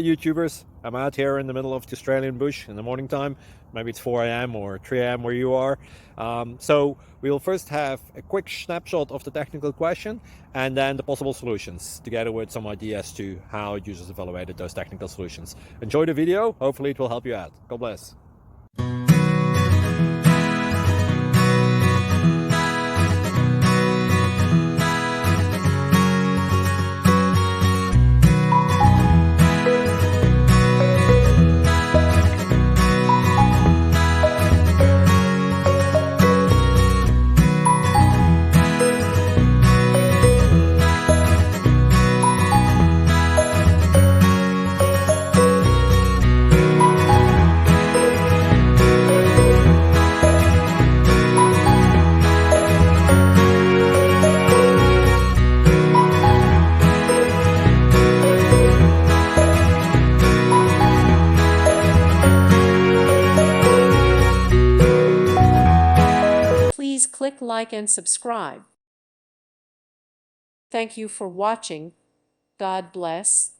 YouTubers. I'm out here in the middle of the Australian bush in the morning time. Maybe it's 4 a.m. or 3 a.m. where you are. So we'll first have a quick snapshot of the technical question and then the possible solutions, together with some ideas to how users evaluated those technical solutions. Enjoy the video. Hopefully it will help you out. God bless. Please click like and subscribe. Thank you for watching. God bless.